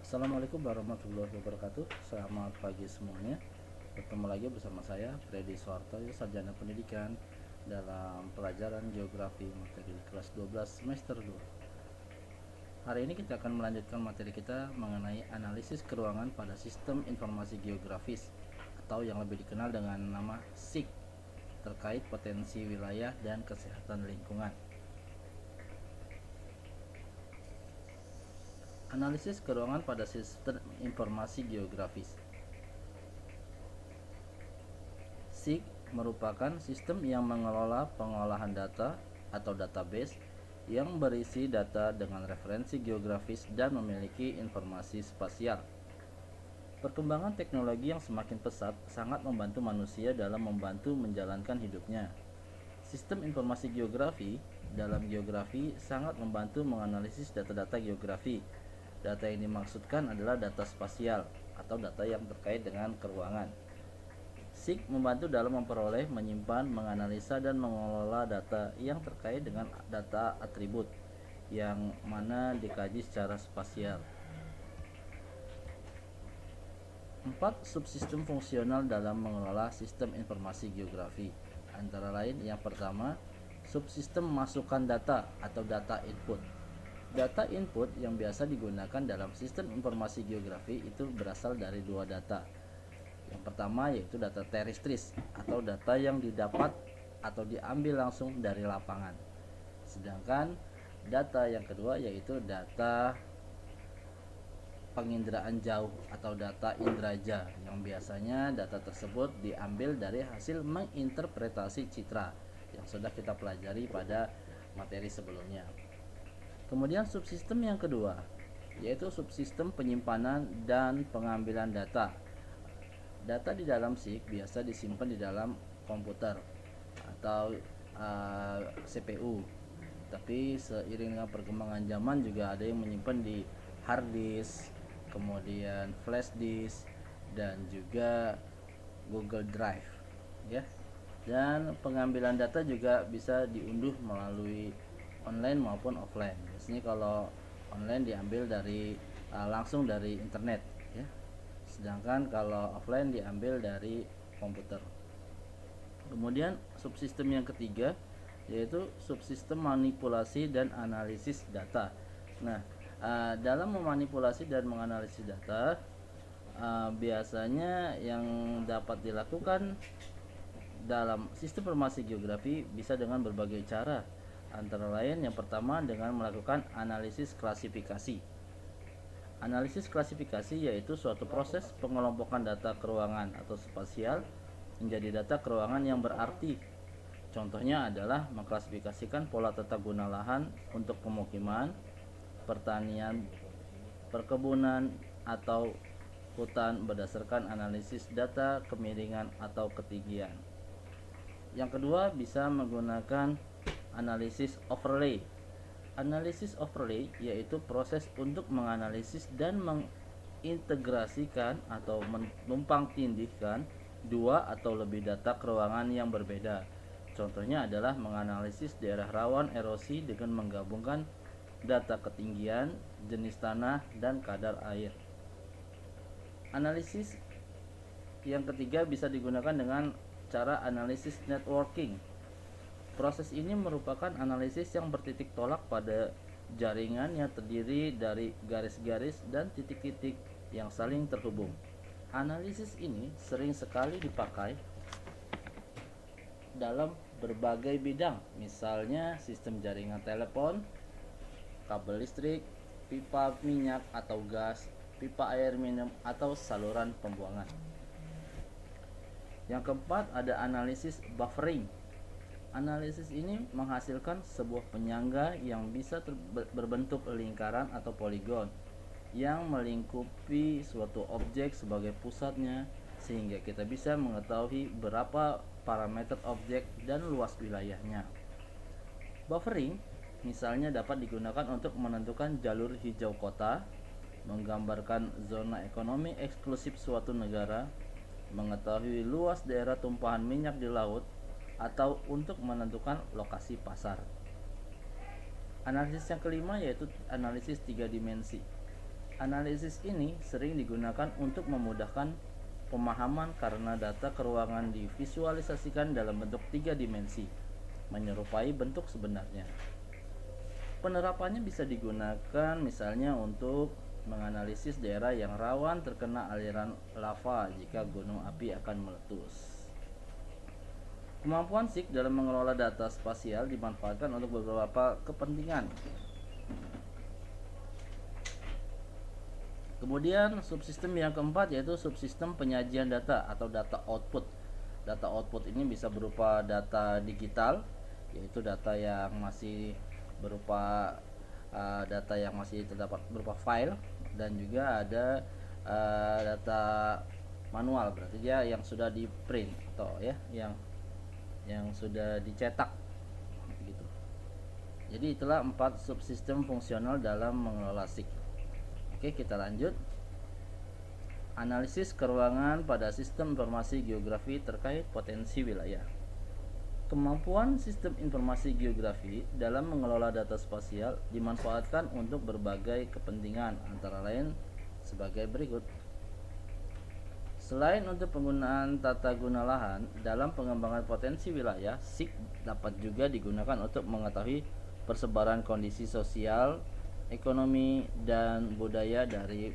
Assalamualaikum warahmatullahi wabarakatuh. Selamat pagi semuanya. Bertemu lagi bersama saya Freddy Soehartoyo, Sarjana Pendidikan, dalam pelajaran Geografi materi kelas 12 semester 2. Hari ini kita akan melanjutkan materi kita mengenai analisis keruangan pada sistem informasi geografis atau yang lebih dikenal dengan nama SIG, terkait potensi wilayah dan kesehatan lingkungan. Analisis keruangan pada sistem informasi geografis. SIG merupakan sistem yang mengelola pengolahan data atau database yang berisi data dengan referensi geografis dan memiliki informasi spasial. Perkembangan teknologi yang semakin pesat sangat membantu manusia dalam membantu menjalankan hidupnya. Sistem informasi geografi dalam geografi sangat membantu menganalisis data-data geografi. Data yang dimaksudkan adalah data spasial atau data yang terkait dengan keruangan. SIG membantu dalam memperoleh, menyimpan, menganalisa, dan mengelola data yang terkait dengan data atribut yang mana dikaji secara spasial. 4 subsistem fungsional dalam mengelola sistem informasi geografi. Antara lain, yang pertama, subsistem masukan data atau data input. Data input yang biasa digunakan dalam sistem informasi geografi itu berasal dari dua data. Yang pertama yaitu data terestris atau data yang didapat atau diambil langsung dari lapangan. Sedangkan data yang kedua yaitu data penginderaan jauh atau data indraja, yang biasanya data tersebut diambil dari hasil menginterpretasi citra yang sudah kita pelajari pada materi sebelumnya. Kemudian subsistem yang kedua yaitu subsistem penyimpanan dan pengambilan data. Data di dalam SIG biasa disimpan di dalam komputer atau CPU. Tapi seiring dengan perkembangan zaman juga ada yang menyimpan di hard disk, kemudian flash disk, dan juga Google Drive, ya. Dan pengambilan data juga bisa diunduh melalui online maupun offline. Biasanya kalau online diambil dari langsung dari internet, ya. Sedangkan kalau offline diambil dari komputer. Kemudian subsistem yang ketiga yaitu subsistem manipulasi dan analisis data. Nah, dalam memanipulasi dan menganalisis data, biasanya yang dapat dilakukan dalam sistem informasi geografi bisa dengan berbagai cara. Antara lain, yang pertama dengan melakukan analisis klasifikasi. Analisis klasifikasi yaitu suatu proses pengelompokan data keruangan atau spasial menjadi data keruangan yang berarti. Contohnya adalah mengklasifikasikan pola tata guna lahan untuk pemukiman, pertanian, perkebunan, atau hutan berdasarkan analisis data kemiringan atau ketinggian. Yang kedua bisa menggunakan analisis overlay. Analisis overlay yaitu proses untuk menganalisis dan mengintegrasikan atau menumpang tindihkan dua atau lebih data keruangan yang berbeda. Contohnya adalah menganalisis daerah rawan erosi dengan menggabungkan data ketinggian, jenis tanah, dan kadar air. Analisis yang ketiga bisa digunakan dengan cara analisis networking. Proses ini merupakan analisis yang bertitik tolak pada jaringan yang terdiri dari garis-garis dan titik-titik yang saling terhubung. Analisis ini sering sekali dipakai dalam berbagai bidang, misalnya sistem jaringan telepon, kabel listrik, pipa minyak atau gas, pipa air minum, atau saluran pembuangan. Yang keempat ada analisis buffering. Analisis ini menghasilkan sebuah penyangga yang bisa berbentuk lingkaran atau poligon yang melingkupi suatu objek sebagai pusatnya, sehingga kita bisa mengetahui berapa parameter objek dan luas wilayahnya. Buffering misalnya dapat digunakan untuk menentukan jalur hijau kota, menggambarkan zona ekonomi eksklusif suatu negara, mengetahui luas daerah tumpahan minyak di laut, atau untuk menentukan lokasi pasar. Analisis yang kelima yaitu analisis 3 dimensi. Analisis ini sering digunakan untuk memudahkan pemahaman karena data keuangan divisualisasikan dalam bentuk 3 dimensi, menyerupai bentuk sebenarnya. Penerapannya bisa digunakan misalnya untuk menganalisis daerah yang rawan terkena aliran lava jika gunung api akan meletus. Kemampuan SIG dalam mengelola data spasial dimanfaatkan untuk beberapa kepentingan. Kemudian subsistem yang keempat yaitu subsistem penyajian data atau data output. Data output ini bisa berupa data digital, yaitu data yang masih berupa data yang masih terdapat berupa file, dan juga ada data manual, berarti dia yang sudah di print atau ya yang sudah dicetak gitu. Jadi itulah 4 subsistem fungsional dalam mengelola SIG. Oke, kita lanjut. Analisis keruangan pada sistem informasi geografi terkait potensi wilayah. Kemampuan sistem informasi geografi dalam mengelola data spasial dimanfaatkan untuk berbagai kepentingan, antara lain sebagai berikut. Selain untuk penggunaan tata guna lahan dalam pengembangan potensi wilayah, SIG dapat juga digunakan untuk mengetahui persebaran kondisi sosial, ekonomi, dan budaya dari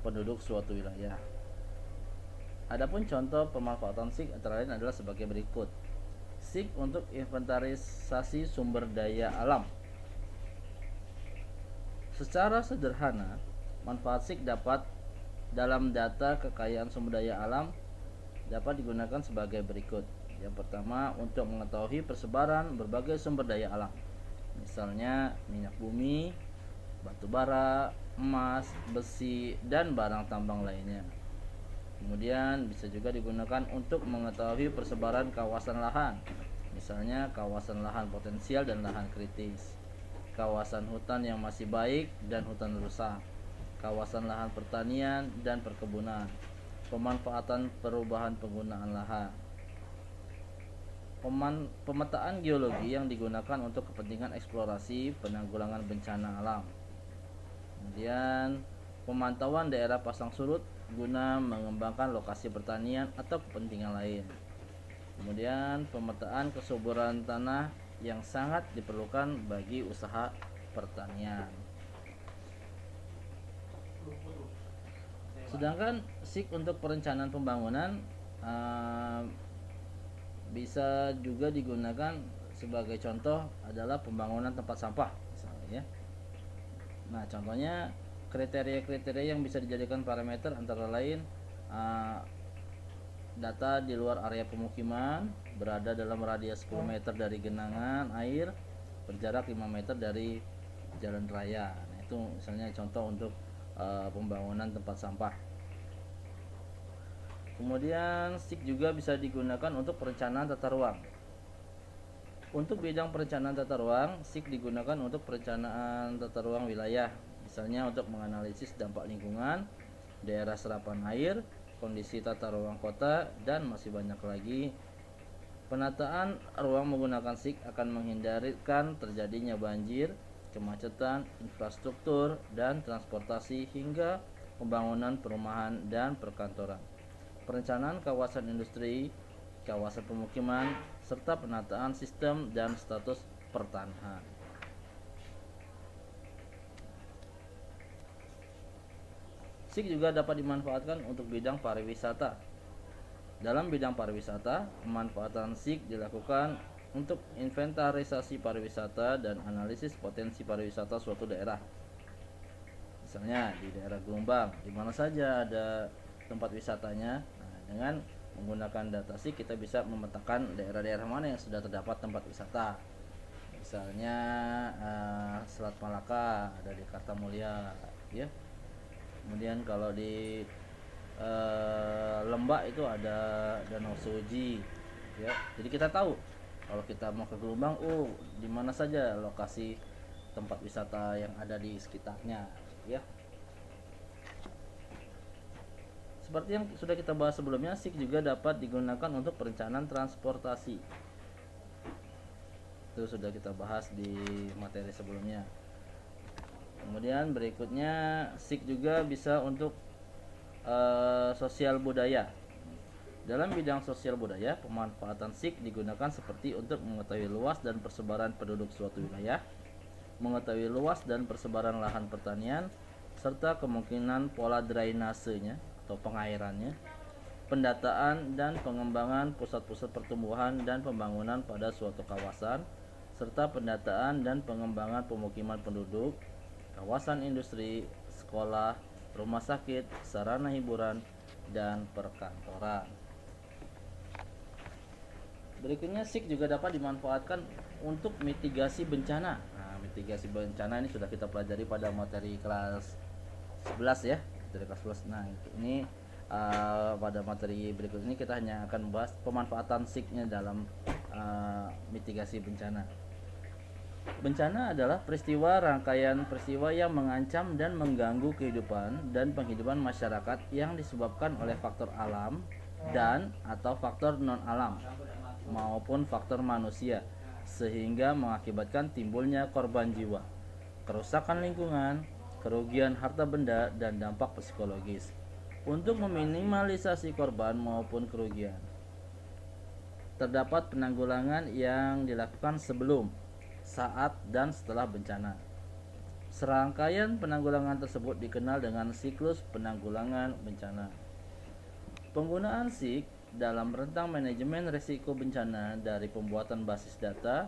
penduduk suatu wilayah. Adapun contoh pemanfaatan SIG antara lain adalah sebagai berikut. SIG untuk inventarisasi sumber daya alam. Secara sederhana, manfaat SIG dapat dalam data kekayaan sumber daya alam dapat digunakan sebagai berikut. Yang pertama, untuk mengetahui persebaran berbagai sumber daya alam. Misalnya minyak bumi, batu bara, emas, besi, dan barang tambang lainnya. Kemudian bisa juga digunakan untuk mengetahui persebaran kawasan lahan, misalnya kawasan lahan potensial dan lahan kritis, kawasan hutan yang masih baik dan hutan rusak, kawasan lahan pertanian dan perkebunan, pemanfaatan perubahan penggunaan lahan. Pemetaan geologi yang digunakan untuk kepentingan eksplorasi penanggulangan bencana alam. Kemudian pemantauan daerah pasang surut guna mengembangkan lokasi pertanian atau kepentingan lain. Kemudian pemetaan kesuburan tanah yang sangat diperlukan bagi usaha pertanian. Sedangkan SIG untuk perencanaan pembangunan bisa juga digunakan sebagai contoh adalah pembangunan tempat sampah misalnya ya. Nah, contohnya kriteria-kriteria yang bisa dijadikan parameter antara lain data di luar area pemukiman, berada dalam radius 10 meter dari genangan air, berjarak 5 meter dari jalan raya. Nah, itu misalnya contoh untuk pembangunan tempat sampah. Kemudian SIG juga bisa digunakan untuk perencanaan tata ruang. Untuk bidang perencanaan tata ruang, SIG digunakan untuk perencanaan tata ruang wilayah, misalnya untuk menganalisis dampak lingkungan, daerah serapan air, kondisi tata ruang kota, dan masih banyak lagi. Penataan ruang menggunakan SIG akan menghindarkan terjadinya banjir, kemacetan, infrastruktur, dan transportasi hingga pembangunan perumahan dan perkantoran, perencanaan kawasan industri, kawasan pemukiman, serta penataan sistem dan status pertanahan. SIG juga dapat dimanfaatkan untuk bidang pariwisata. Dalam bidang pariwisata, pemanfaatan SIG dilakukan untuk inventarisasi pariwisata dan analisis potensi pariwisata suatu daerah. Misalnya di daerah Gelombang, di mana saja ada tempat wisatanya. Nah, dengan menggunakan data SIG kita bisa memetakan daerah-daerah mana yang sudah terdapat tempat wisata. Misalnya Selat Malaka ada di Kartamulya, ya. Kemudian kalau di Lembak itu ada Danau Suji, ya. Jadi kita tahu kalau kita mau ke Gelombang, di mana saja lokasi tempat wisata yang ada di sekitarnya, ya. Seperti yang sudah kita bahas sebelumnya, SIG juga dapat digunakan untuk perencanaan transportasi. Itu sudah kita bahas di materi sebelumnya. Kemudian berikutnya SIK juga bisa untuk sosial budaya. Dalam bidang sosial budaya, pemanfaatan SIK digunakan seperti untuk mengetahui luas dan persebaran penduduk suatu wilayah, mengetahui luas dan persebaran lahan pertanian, serta kemungkinan pola drainasenya atau pengairannya, pendataan dan pengembangan pusat-pusat pertumbuhan dan pembangunan pada suatu kawasan, serta pendataan dan pengembangan pemukiman penduduk, kawasan industri, sekolah, rumah sakit, sarana hiburan, dan perkantoran. Berikutnya SIK juga dapat dimanfaatkan untuk mitigasi bencana. Nah, mitigasi bencana ini sudah kita pelajari pada materi kelas 11 ya, materi kelas 11. Nah, ini pada materi berikut ini kita hanya akan membahas pemanfaatan SIK-nya dalam mitigasi bencana. Bencana adalah rangkaian peristiwa yang mengancam dan mengganggu kehidupan dan penghidupan masyarakat yang disebabkan oleh faktor alam dan atau faktor non-alam maupun faktor manusia, sehingga mengakibatkan timbulnya korban jiwa, kerusakan lingkungan, kerugian harta benda, dan dampak psikologis. Untuk meminimalisasi korban maupun kerugian, terdapat penanggulangan yang dilakukan sebelum, saat, dan setelah bencana. Serangkaian penanggulangan tersebut dikenal dengan siklus penanggulangan bencana. Penggunaan SIK dalam rentang manajemen risiko bencana dari pembuatan basis data,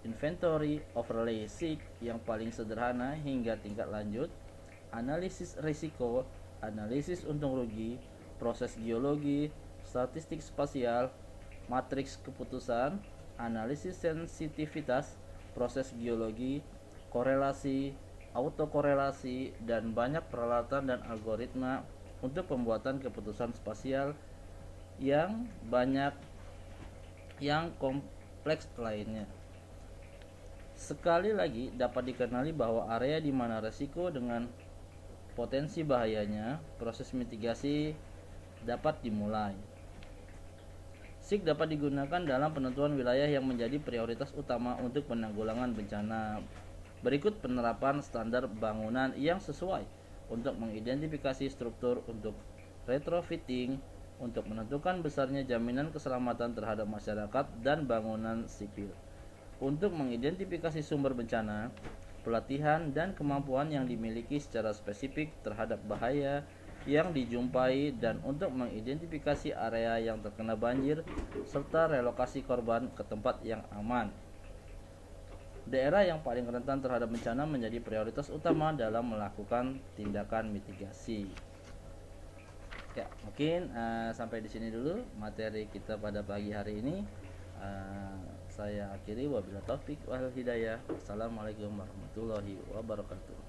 inventory, overlay SIK yang paling sederhana hingga tingkat lanjut, analisis risiko, analisis untung rugi, proses geologi, statistik spasial, matriks keputusan, analisis sensitivitas, proses geologi, korelasi, autokorelasi, dan banyak peralatan dan algoritma untuk pembuatan keputusan spasial yang banyak yang kompleks lainnya. Sekali lagi dapat dikenali bahwa area di mana resiko dengan potensi bahayanya, proses mitigasi dapat dimulai. SIK dapat digunakan dalam penentuan wilayah yang menjadi prioritas utama untuk penanggulangan bencana. Berikut penerapan standar bangunan yang sesuai untuk mengidentifikasi struktur untuk retrofitting, untuk menentukan besarnya jaminan keselamatan terhadap masyarakat dan bangunan sipil, untuk mengidentifikasi sumber bencana, pelatihan dan kemampuan yang dimiliki secara spesifik terhadap bahaya yang dijumpai, dan untuk mengidentifikasi area yang terkena banjir serta relokasi korban ke tempat yang aman. Daerah yang paling rentan terhadap bencana menjadi prioritas utama dalam melakukan tindakan mitigasi. Ya, mungkin sampai di sini dulu materi kita pada pagi hari ini. Saya akhiri, wabillahi taufik wal hidayah. Assalamualaikum warahmatullahi wabarakatuh.